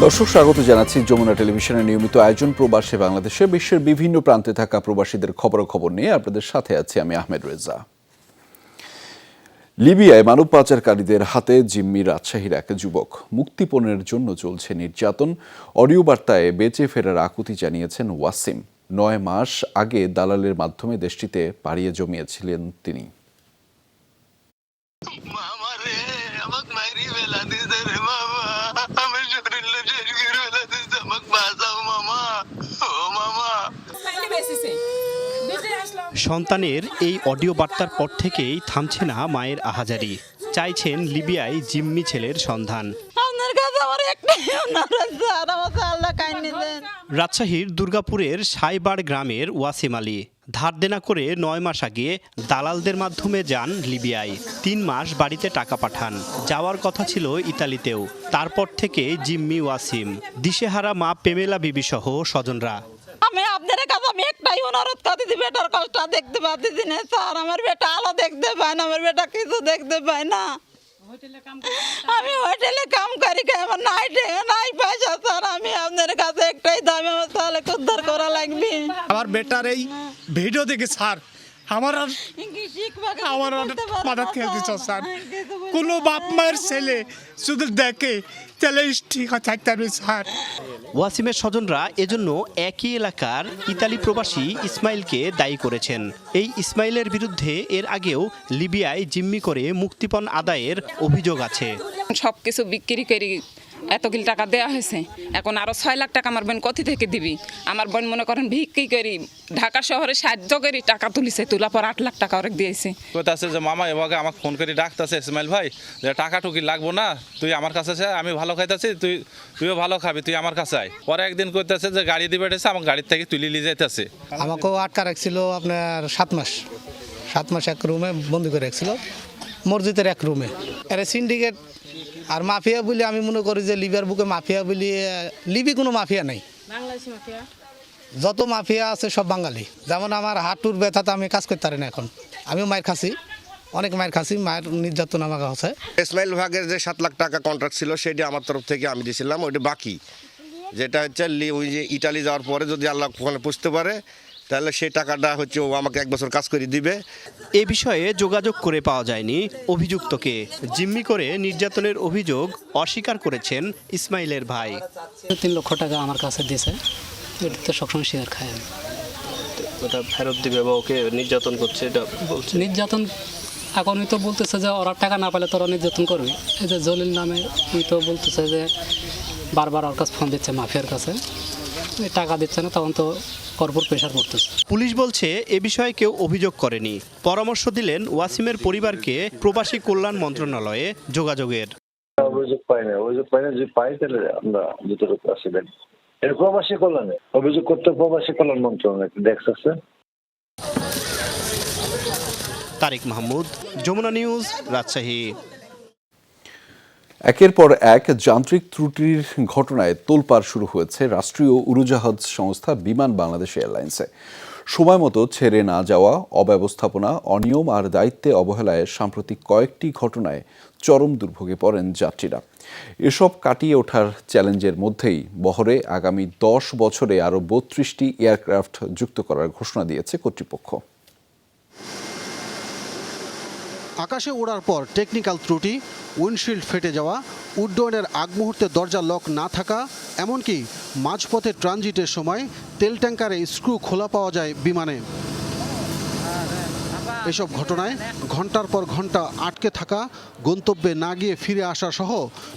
দর্শক স্বাগত জানাচ্ছি যমুনা টেলিভিশনের নিয়মিত আয়োজন প্রবাসী বাংলাদেশে বিশ্বের বিভিন্ন প্রান্তে থাকা প্রবাসীদের খবরাখবর নিয়ে আপনাদের সাথে আছি আমি আহমেদ রেজা। লিবিয়ায় মানব পাচারকারীদের হাতে জিম্মি রাজশাহীর এক যুবক। মুক্তিপণের জন্য চলছে নির্যাতন। অডিও বার্তায় বেঁচে ফেরার আকুতি জানিয়েছেন ওয়াসিম। 9 মাস আগে দালালের মাধ্যমে দেশটিতে পাড়িয়ে জমিয়েছিলেন তিনি। সন্তানের এই অডিও বার্তার পর থেকেই থামছে না মায়ের আহাজারি। চাইছেন লিবিয়ায় জিম্মি ছেলের সন্ধান। রাজশাহীর দুর্গাপুরের সাইবার গ্রামের ওয়াসিম আলী ধার দেনা করে 9 মাস আগে দালালদের মাধ্যমে যান লিবিয়ায়। 3 মাস বাড়িতে টাকা পাঠান। যাওয়ার কথা ছিল ইতালিতেও। তারপর থেকে জিম্মি ওয়াসিম। দিশেহারা মা পেমেলা বিবি সহ স্বজনরা। আমি আপনার কাছে আমি একটাই অনুরোধ করতেছি, বেটার কষ্ট দেখতে পাচ্ছি না স্যার। আমার বেটা আলো দেখতে পায় না, আমার বেটা কিছু দেখতে পায় না। আমি হোটেলে কাম করি, আমার নাই পয়সা স্যার। আমি আপনার কাছে একটাই দাবি, আমার তাহলে উদ্ধার করা লাগবে। আমার বেটার এই ভিডিও দেখে স্যার আমার মাথা খেলতে স্যার। কোনো বাপ মায়ের ছেলে শুধু দেখে তাহলে ঠিক থাকতে পারবে স্যার। ওয়াসিমের স্বজনরা এজন্য একই এলাকার ইতালি প্রবাসী ইসমাইলকে দায়ী করেছেন। এই ইসমাইলের বিরুদ্ধে এর আগেও লিবিয়ায় জিম্মি করে মুক্তিপণ আদায়ের অভিযোগ আছে। সবকিছু বিক্রি করি এতগুলি টাকা দেওয়া হয়েছে, এখন আরো 6 লাখ টাকা আমার বোন কোথা থেকে দিবি? আমার বোন মনে করেন ভিক্ষি করি ঢাকা শহরে সাহায্য করি, টাকা তুলিছে, তোলা পর 8 লাখ টাকা ওরে দিয়েছে। কইতাছে যে মামা এভাবে আমাকে ফোন করে ডাকতেছে ইসমাইল ভাই যে টাকা টুকি লাগবো না, তুই আমার কাছে আয়, আমি ভালো খাইতেছি, তুইও ভালো খাবি, তুই আমার কাছে আয়। পরে একদিন কইতাছে যে গাড়ি দিবে এসে আমাকে গাড়ির থেকে তুলে নিয়ে যাইতেছে। আমাকেও আটকা রাখছিল আপনার 7 মাস এক রুমে বন্দি করে রাখছিল, মসজিদের এক রুমে। এর সিন্ডিকেট আর মাফিয়া বলি আমি মনে করি যে লিবিয়ার বুকে মাফিয়া বলি, লিবি কোনো মাফিয়া নাই। যত মাফিয়া আছে সব বাঙালি। যেমন আমার হাঁটুর ব্যথাতে আমি কাজ করতে পারি না এখন। আমিও মায়ের খাসি, অনেক মায়ের খাসি, মায়ের নির্যাতন আমাকে হচ্ছে। ইসমাইল ভাগের যে 7 লাখ টাকা কন্ট্রাক্ট ছিল সেটি আমার তরফ থেকে আমি দিয়েছিলাম। ওইটা বাকি যেটা হচ্ছে ওই যে ইটালি যাওয়ার পরে যদি আল্লাহ ওখানে পুষতে পারে তাহলে সেই টাকাটা হচ্ছে ও আমাকে 1 বছর কাজ করে দিবে। এ বিষয়ে যোগাযোগ করে পাওয়া যায়নি অভিযুক্তকে। জিম্মি করে নির্যাতনের অভিযোগ অস্বীকার করেছেন ইসমাইলের ভাই। 3 লক্ষ টাকা আমার কাছে দিয়েছে, এটা তো সবসময় শেয়ার খায়। আমি ওটা ফেরত দিবে বা ওকে নির্যাতন করছে এটা বলছে। নির্যাতন এখন তো বলতেছে যে ওরা টাকা না পেলে তোরা নির্যাতন করবে। এই যে জলিল নামে উনি তো বলতেছে যে বারবার ওর কাছে ফোন দিচ্ছে মাফিয়ার কাছে, টাকা দিচ্ছে না, তখন তো কর্পোর প্রেশার করতেছে। পুলিশ বলছে এ বিষয়ে কেউ অভিযোগ করেনি। পরামর্শ দিলেন ওয়াসিমের পরিবারকে প্রবাসী কল্যাণ মন্ত্রণালয়ে যোগাযোগের। অভিযোগ পাই না যদি পাই তাহলে আমরা যতটুকু আসবেন এর প্রবাসী কল্যাণে অভিযোগ করতে প্রবাসী কল্যাণ মন্ত্রণালয় ডেস্ক আছে। তারিক মাহমুদ, যমুনা নিউজ, রাজশাহী। একের পর এক যান্ত্রিক ত্রুটির ঘটনায় তোলপাড় শুরু হয়েছে রাষ্ট্রীয় উড়োজাহাজ সংস্থা বিমান বাংলাদেশ এয়ারলাইন্সে। সময় মতো ছেড়ে না যাওয়া, অব্যবস্থাপনা, অনিয়ম আর দায়িত্বে অবহেলায় সাম্প্রতিক কয়েকটি ঘটনায় চরম দুর্ভোগে পড়েন যাত্রীরা। এসব কাটিয়ে ওঠার চ্যালেঞ্জের মধ্যেই বহরে আগামী 10 বছরে আরও 32টি এয়ারক্রাফট যুক্ত করার ঘোষণা দিয়েছে কর্তৃপক্ষ। আকাশে ওড়ার পর টেকনিক্যাল ত্রুটি, উইন্ডশিল্ড ফেটে যাওয়া, উড্ডয়নের আগ মুহূর্তে দরজা লক না থাকা, এমনকি মাঝপথে ট্রানজিটের সময় তেল ট্যাঙ্কারে স্ক্রু খোলা পাওয়া যায় বিমানে। এসব ঘটনায় ঘন্টার পর ঘন্টা আটকে থাকা, গন্তব্যে না গিয়ে ফিরে আসা সহ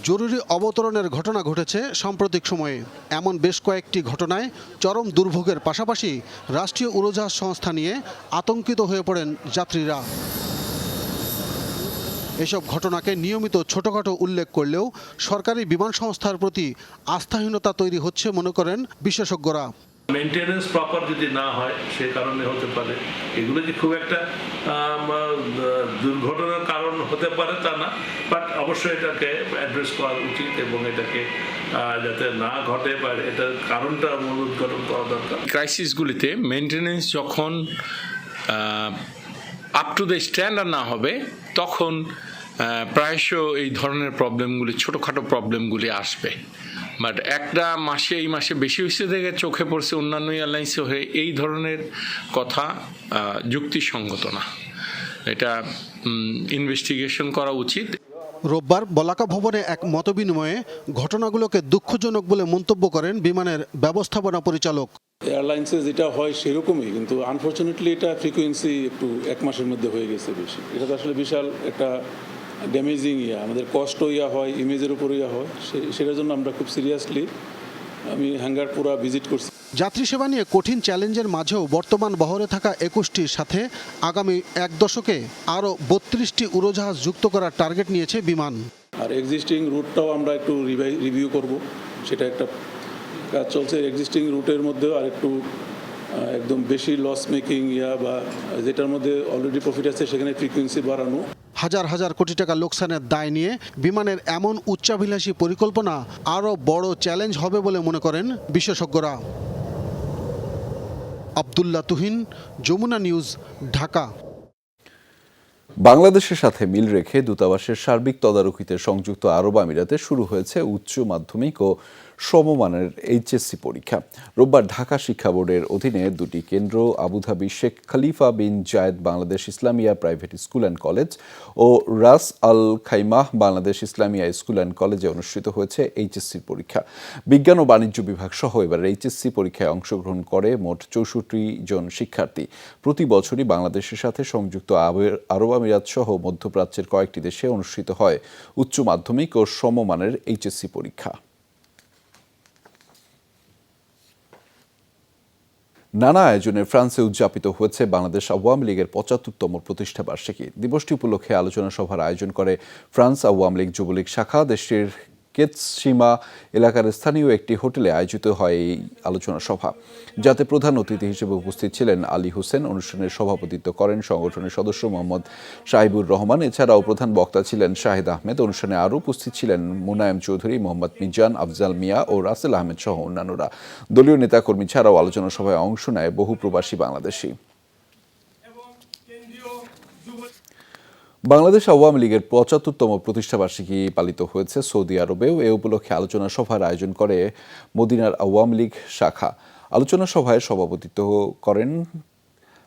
জরুরি অবতরণের ঘটনা ঘটেছে সাম্প্রতিক সময়ে। এমন বেশ কয়েকটি ঘটনায় চরম দুর্ভোগের পাশাপাশি রাষ্ট্রীয় উড়োজাহাজ সংস্থা নিয়ে আতঙ্কিত হয়ে পড়েন যাত্রীরা। এসব ঘটনাকে নিয়মিত ছোটখাটো উল্লেখ করলেও সরকারি বিমান সংস্থার প্রতি আস্থাহীনতা তৈরি হচ্ছে মনে করেন বিশেষজ্ঞরা। মেইনটেনেন্স প্রপার যদি না হয় সে কারণে হতে পারে। এগুলো যে খুব একটা দুর্ঘটনার কারণ হতে পারে তা না, বাট অবশ্যই এটাকে অ্যাড্রেস করা উচিত এবং এটাকে যাতে না ঘটে বা এটার কারণটা মূলোদ্ঘাটন করা দরকার। ক্রাইসিসগুলিতে মেইনটেনেন্স যখন আপ টু দ্য স্ট্যান্ডার্ড না হবে তখন প্রায়শ এই ধরনের প্রবলেমগুলি, ছোটোখাটো প্রবলেমগুলি আসবে। বাট একটা মাসে এই মাসে বেশি হয়েছে দেখে চোখে পড়ছে অন্যান্য এয়ারলাইন্সে হয়ে এই ধরনের কথা যুক্তিসঙ্গত না। এটা ইনভেস্টিগেশন করা উচিত। রোববার বলাকা ভবনে এক মতবিনিময়ে ঘটনাগুলোকে দুঃখজনক বলে মন্তব্য করেন বিমানের ব্যবস্থাপনা পরিচালক। এয়ারলাইন্সে যেটা হয় সেরকমই, কিন্তু আনফর্চুনেটলি এটা ফ্রিকোয়েন্সি একটু 1 মাসের মধ্যে হয়ে গেছে বেশি। এটা তো আসলে বিশাল একটা ড্যামেজিং আমাদের কষ্ট হয়, ইমেজের উপর হয়, সেটার জন্য আমরা খুব সিরিয়াসলি আমি হ্যাঙ্গার পুরা ভিজিট করছি। যাত্রী সেবা নিয়ে কঠিন চ্যালেঞ্জের মাঝেও বর্তমান বহরে থাকা 21টির সাথে আগামী 1 দশকে আরও 32টি উড়োজাহাজ যুক্ত করার টার্গেট নিয়েছে বিমান। আর এক্সিস্টিং রুটটাও আমরা একটু রিভিউ করব, সেটা একটা কাজ চলছে। এক্সিস্টিং রুটের মধ্যেও আর একটু একদম বেশি লস মেকিং বা যেটার মধ্যে অলরেডি প্রফিট আছে সেখানে ফ্রিকোয়েন্সি বাড়ানো। হাজার হাজার কোটি টাকা লোকসানের দায় নিয়ে বিমানের এমন উচ্চাভিলাষী পরিকল্পনা আরও বড় চ্যালেঞ্জ হবে বলে মনে করেন বিশেষজ্ঞরা। আব্দুল্লাহ তুহিন, যমুনা নিউজ, ঢাকা। বাংলাদেশের সাথে মিল রেখে দূতাবাসের সার্বিক তদারকিতে সংযুক্ত আরব আমিরাতে শুরু হয়েছে উচ্চ মাধ্যমিক ও সমমানের এইচএসসি পরীক্ষা। রোববার ঢাকা শিক্ষা বোর্ডের অধীনে 2টি কেন্দ্র Abu Dhabi Sheikh Khalifa bin Zayed Bangladesh Islamia private school and college ও Ras al Khaimah Bangladesh Islamia school and কলেজে অনুষ্ঠিত হয়েছে এইচএসসির পরীক্ষা। বিজ্ঞান ও বাণিজ্য বিভাগ সহ এবার এইচএসসি পরীক্ষায় অংশগ্রহণ করে মোট 64 জন শিক্ষার্থী। প্রতি বছরই বাংলাদেশের সাথে সংযুক্ত আরব আমিরাত সহ মধ্যপ্রাচ্যের কয়েকটি দেশে অনুষ্ঠিত হয় উচ্চ মাধ্যমিক ও সমমানের এইচএসসি পরীক্ষা। নানা আয়োজনে ফ্রান্সে উদযাপিত হয়েছে বাংলাদেশ আওয়ামী লীগের 75তম প্রতিষ্ঠাবার্ষিকী। দিবসটি উপলক্ষে আলোচনা সভার আয়োজন করে ফ্রান্স আওয়ামী লীগ যুবলীগ শাখা। দেশটির কেতসীমা এলাকার স্থানীয় একটি হোটেলে আয়োজিত হয় এই আলোচনা সভা, যাতে প্রধান অতিথি হিসেবে উপস্থিত ছিলেন আলী হোসেন। অনুষ্ঠানের সভাপতিত্ব করেন সংগঠনের সদস্য মোহাম্মদ শাহিবুর রহমান। এছাড়াও প্রধান বক্তা ছিলেন শাহিদ আহমেদ। অনুষ্ঠানে আরও উপস্থিত ছিলেন মুনায়েম চৌধুরী, মোহাম্মদ মিজান, আফজাল মিয়া ও রাসেল আহমেদ সহ অন্যান্যরা। দলীয় নেতাকর্মী ছাড়াও আলোচনা সভায় অংশ নেয় বহু প্রবাসী বাংলাদেশি। বাংলাদেশ আওয়ামী লীগের 75তম প্রতিষ্ঠাবার্ষিকী পালিত হয়েছে সৌদি আরবেও। এ উপলক্ষে আলোচনা সভার আয়োজন করে মদিনার আওয়ামী লীগ শাখা। আলোচনা সভায় সভাপতিত্ব করেন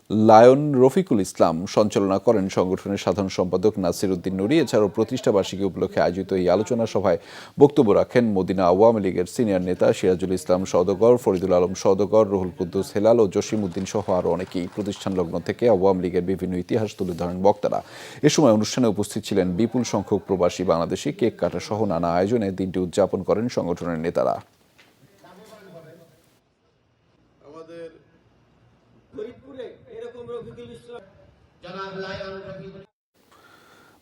লায়ন রফিকুল ইসলাম, সঞ্চালনা করেন সংগঠনের সাধারণ সম্পাদক নাসির উদ্দিন নুরি। এছাড়াও প্রতিষ্ঠাবার্ষিকী উপলক্ষে আয়োজিত এই আলোচনা সভায় বক্তব্য রাখেন মদিনা আওয়ামী লীগের সিনিয়র নেতা সিরাজুল ইসলাম সওদাগর, ফরিদুল আলম সওদাগর, রুহুল কুদ্দুস হেলাল ও জসিম উদ্দিন সহ আরও অনেকেই। প্রতিষ্ঠান লগ্ন থেকে আওয়ামী লীগের বিভিন্ন ইতিহাস তুলে ধরেন বক্তারা। এ সময় অনুষ্ঠানে উপস্থিত ছিলেন বিপুল সংখ্যক প্রবাসী বাংলাদেশি। কেক কাটা সহ নানা আয়োজনে দিনটি উদযাপন করেন সংগঠনের নেতারা।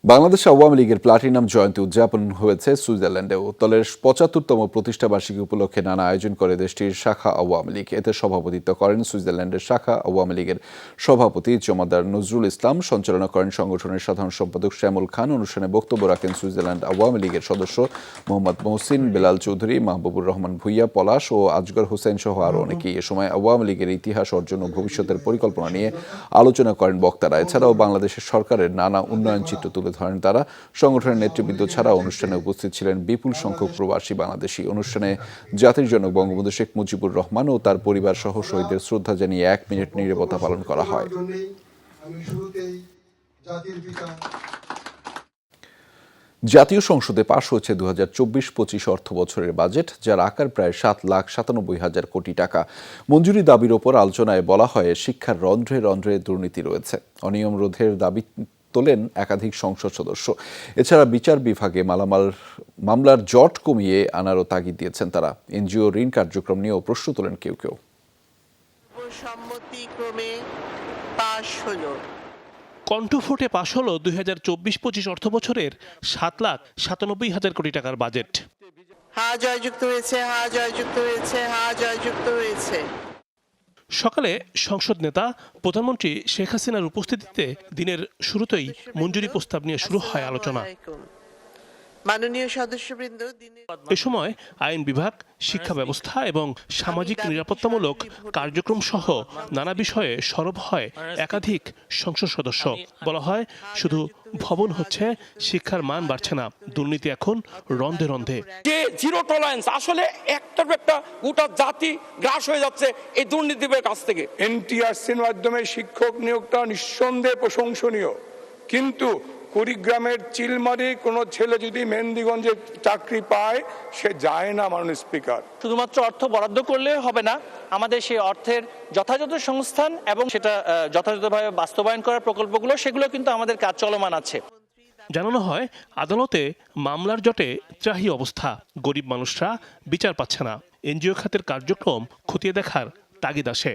বাংলাদেশ আওয়ামী লীগের প্লাটিনাম জয়ন্তী উদযাপন হয়েছে সুইজারল্যান্ডেও। দলের 75তম প্রতিষ্ঠাবার্ষিকী উপলক্ষে নানা আয়োজন করে দেশটির শাখা আওয়ামী লীগ। এতে সভাপতিত্ব করেন সুইজারল্যান্ডের শাখা আওয়ামী লীগের সভাপতি জমাদার নজরুল ইসলাম, সঞ্চালনা করেন সংগঠনের সাধারণ সম্পাদক শ্যামল খান। অনুষ্ঠানে বক্তব্য রাখেন সুইজারল্যান্ড আওয়ামী লীগের সদস্য মোহাম্মদ মহসিন, বেলাল চৌধুরী, মাহবুবুর রহমান ভুইয়া, পলাশ ও আজগর হোসেন সহ আরও অনেকেই। এ সময় আওয়ামী লীগের ইতিহাস অর্জন ও ভবিষ্যতের পরিকল্পনা নিয়ে আলোচনা করেন বক্তারা। এছাড়াও বাংলাদেশের সরকারের নানা উন্নয়ন চিত্র তুলে ধরেন তারা। সংগঠনের নেতৃবৃন্দ ছাড়াও অনুষ্ঠানে উপস্থিত ছিলেন বিপুল সংখ্যক প্রবাসী বাংলাদেশি। অনুষ্ঠানে জাতির জনক বঙ্গবন্ধু শেখ মুজিবুর রহমান ও তার পরিবার সহ শহীদদের শ্রদ্ধা জানিয়ে 1 মিনিট নীরবতা পালন করা হয়। জাতীয় সংসদে পাশ হয়েছে 2024-25 অর্থ বছরের বাজেট, যার আকার প্রায় 7,97,000 কোটি টাকা। মঞ্জুরি দাবির ওপর আলোচনায় বলা হয়, শিক্ষার রন্ধ্রে রন্ধ্রে দুর্নীতি রয়েছে। অনিয়ম রোধের দাবি তোলেন একাধিক সংসদ সদস্য। এছাড়া বিচার বিভাগে মামলার জট কমিয়ে আনারও তাগিদ দিয়েছেন তারা। এনজিও ঋণ কার্যক্রম নিয়েও প্রশ্ন তোলেন কেউ কেউ। কণ্ঠফোটে পাশ হলো 2024-25 অর্থ বছরের 7,97,000 কোটি টাকার বাজেট। হ্যাঁ জয়যুক্ত হয়েছে, হ্যাঁ জয়যুক্ত হয়েছে, হ্যাঁ জয়যুক্ত হয়েছে। সকালে সংসদ নেতা প্রধানমন্ত্রী শেখ হাসিনার উপস্থিতিতে দিনের শুরুতেই মঞ্জুরি প্রস্তাব নিয়ে শুরু হয় আলোচনা। মাননীয় সদস্যবৃন্দ, এ সময় আইন বিভাগ, শিক্ষা ব্যবস্থা এবং সামাজিক নিরাপত্তামূলক কার্যক্রম সহ নানা বিষয়ে সরব হয় একাধিক সংসদ সদস্য। বলা হয়, শুধু ভবন হচ্ছে, শিক্ষার মান বাড়ছে না, দুর্নীতি এখন রন্ধে রন্ধে। যে জিরো টলারেন্স, আসলে একটা গোটা জাতি গ্রাস হয়ে যাচ্ছে এই দুর্নীতির কাছ থেকে। এনটিআরসির মাধ্যমে শিক্ষক নিয়োগটা নিঃসন্দেহে প্রশংসনীয়, কিন্তু কুড়িগ্রামের চিলমারি কোনো ছেলে যদি মেহেন্দিগঞ্জে চাকরি পায়, সে যায় না। মাননীয় স্পিকার, শুধুমাত্র অর্থ বরাদ্দ করলে হবে না, আমাদের সেই অর্থের যথাযথ সংস্থান এবং সেটা যথাযথভাবে বাস্তবায়ন করার প্রকল্পগুলো, সেগুলো কিন্তু আমাদের কাজ চলমান আছে। জানানো হয়, আদালতে মামলার জটে ত্রাহি অবস্থা, গরিব মানুষরা বিচার পাচ্ছে না, এনজিও খাতের কার্যক্রম খতিয়ে দেখার তাগিদ আসে।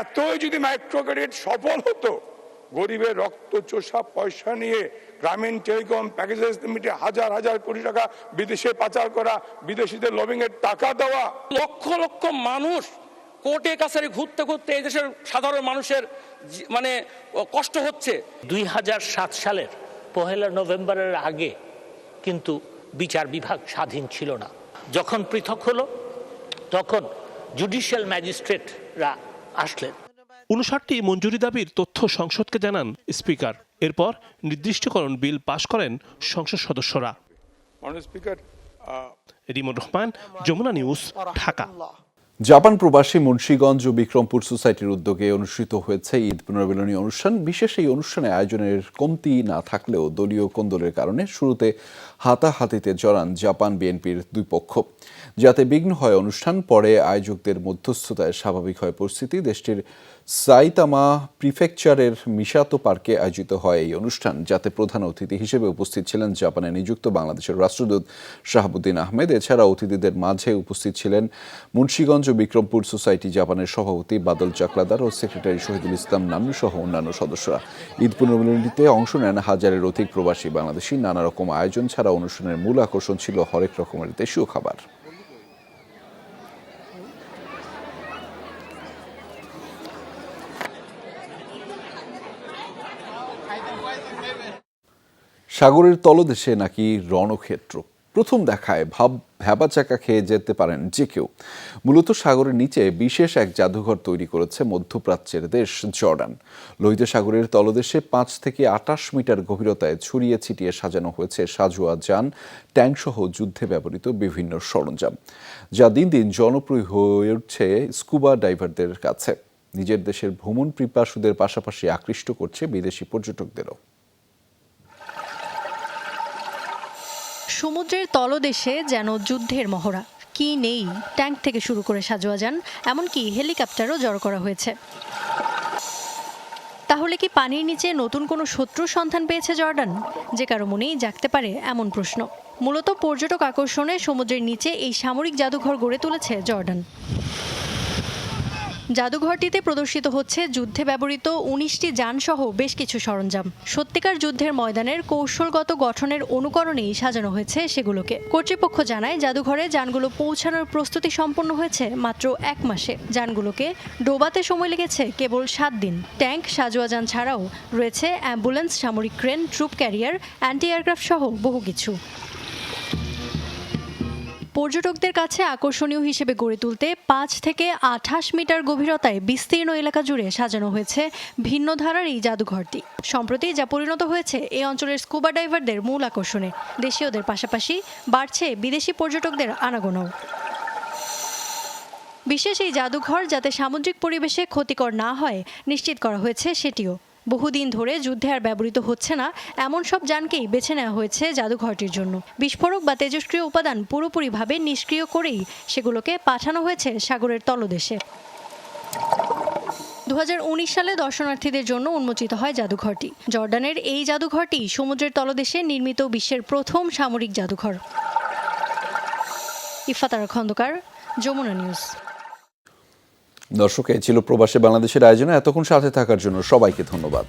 এতই যদি মাইক্রো ক্রেডিট সফল হতো, গরিবের রক্ত চোষা পয়সা নিয়ে গ্রামীণ টেলিকম প্যাকেজেস লিমিটে হাজার হাজার কোটি টাকা বিদেশে পাচার করা, বিদেশিদের লবিং এর টাকা দেওয়া, লক্ষ লক্ষ মানুষ কোর্টে কাছারি ঘুরতে ঘুরতে এই দেশের সাধারণ মানুষের মানে কষ্ট হচ্ছে। 2007 সালের 1 নভেম্বরের আগে কিন্তু বিচার বিভাগ স্বাধীন ছিল না। যখন পৃথক হলো, তখন জুডিশিয়াল ম্যাজিস্ট্রেটরা আসলেন। 59টি মঞ্জুরি দাবির তথ্য সংসদকে জানান স্পিকার। এরপর নির্দিষ্টকরণ বিল পাশ করেন সংসদ সদস্যরা। রিমন রহমান, যমুনা নিউজ, ঢাকা। জাপান প্রবাসী মুন্সিগঞ্জ ও বিক্রমপুর সোসাইটির উদ্যোগে অনুষ্ঠিত হয়েছে ঈদ পুনর্মিলনী অনুষ্ঠান। বিশেষ এই অনুষ্ঠানে আয়োজনের কমতি না থাকলেও দলীয় কোন্দলের কারণে শুরুতে হাতাহাতিতে জড়ান জাপান বিএনপির দুই পক্ষ। যাতে বিঘ্ন হয় অনুষ্ঠান, পরে আয়োজকদের মধ্যস্থতায় স্বাভাবিক হয় পরিস্থিতি। দেশটির সাইতামা প্রিফেকচারের মিসাতো পার্কে আয়োজিত হয় এই অনুষ্ঠান, যাতে প্রধান অতিথি হিসেবে উপস্থিত ছিলেন জাপানে নিযুক্ত বাংলাদেশের রাষ্ট্রদূত শাহাবুদ্দিন আহমেদ। এছাড়া অতিথিদের মাঝে উপস্থিত ছিলেন মুন্সিগঞ্জ ও বিক্রমপুর সোসাইটি জাপানের সভাপতি বাদল চাকলাদার ও সেক্রেটারি শহীদুল ইসলাম নান্নু সহ অন্যান্য সদস্যরা। ঈদ পুনর্মিলনীতে অংশ নেন হাজারের অধিক প্রবাসী বাংলাদেশি। নানা রকম আয়োজন ছাড়া অনুষ্ঠানের মূল আকর্ষণ ছিল হরেক রকমের দেশীয় খাবার। সাগরের তলদেশে নাকি রণক্ষেত্র, প্রথম দেখায় ভ্যাবাচাকা খেয়ে যেতে পারেন যে কেউ। মূলত সাগরের নিচে বিশেষ এক জাদুঘর তৈরি করেছে মধ্যপ্রাচ্যের দেশ জর্ডান। লোহিত সাগরের তলদেশে 5 থেকে 28 মিটার গভীরতায় ছড়িয়ে ছিটিয়ে সাজানো হয়েছে সাজোয়া যান, ট্যাঙ্কসহ যুদ্ধে ব্যবহৃত বিভিন্ন সরঞ্জাম, যা দিন দিন জনপ্রিয় হয়ে উঠছে স্কুবা ডাইভারদের কাছে। নিজের দেশের ভ্রমণ পিপাসুদের পাশাপাশি আকৃষ্ট করছে বিদেশি পর্যটকদেরও। সমুদ্রের তলদেশে যেন যুদ্ধের মহড়া, কি নেই, ট্যাঙ্ক থেকে শুরু করে সাজোয়া যান, এমনকি হেলিকপ্টারও জড়ো করা হয়েছে। তাহলে কি পানির নিচে নতুন কোনো শত্রুর সন্ধান পেয়েছে জর্ডান? যে কারো মনেই জাগতে পারে এমন প্রশ্ন। মূলত পর্যটক আকর্ষণে সমুদ্রের নিচে এই সামরিক জাদুঘর গড়ে তুলেছে জর্ডান। জাদুঘরটিতে প্রদর্শিত হচ্ছে যুদ্ধে ব্যবহৃত 19টি যানসহ বেশ কিছু সরঞ্জাম। সত্যিকার যুদ্ধের ময়দানের কৌশলগত গঠনের অনুকরণেই সাজানো হয়েছে সেগুলোকে। কর্তৃপক্ষ জানায়, জাদুঘরে যানগুলো পৌঁছানোর প্রস্তুতি সম্পন্ন হয়েছে মাত্র 1 মাসে। যানগুলোকে ডোবাতে সময় লেগেছে কেবল 7 দিন। ট্যাঙ্ক, সাজোয়া যান ছাড়াও রয়েছে অ্যাম্বুলেন্স, সামরিক crane, troop carrier, anti aircraft সহ বহু কিছু। পর্যটকদের কাছে আকর্ষণীয় হিসেবে গড়ে তুলতে 5 থেকে 28 মিটার গভীরতায় বিস্তীর্ণ এলাকা জুড়ে সাজানো হয়েছে ভিন্ন ধারার এই জাদুঘরটি। সম্প্রতি যা পরিণত হয়েছে এই অঞ্চলের স্কুবা ডাইভারদের মূল আকর্ষণে। দেশীয়দের পাশাপাশি বাড়ছে বিদেশি পর্যটকদের আনাগোনাও। বিশেষ এই জাদুঘর যাতে সামুদ্রিক পরিবেশে ক্ষতিকর না হয় নিশ্চিত করা হয়েছে সেটিও। বহুদিন ধরে যুদ্ধে আর ব্যবহৃত হচ্ছে না এমন সব যানকেই বেছে নেওয়া হয়েছে জাদুঘরটির জন্য। বিস্ফোরক বা তেজস্ক্রিয় উপাদান পুরোপুরিভাবে নিষ্ক্রিয় করেই সেগুলোকে পাঠানো হয়েছে সাগরের তলদেশে। 2019 সালে দর্শনার্থীদের জন্য উন্মোচিত হয় জাদুঘরটি। জর্ডানের এই জাদুঘরটি সমুদ্রের তলদেশে নির্মিত বিশ্বের প্রথম সামরিক জাদুঘর। ইফাতারা খন্দকার, যমুনা নিউজ। দর্শক, এই ছিল প্রবাসী বাংলাদেশের আয়োজনে। এতক্ষণ সাথে থাকার জন্য সবাইকে ধন্যবাদ।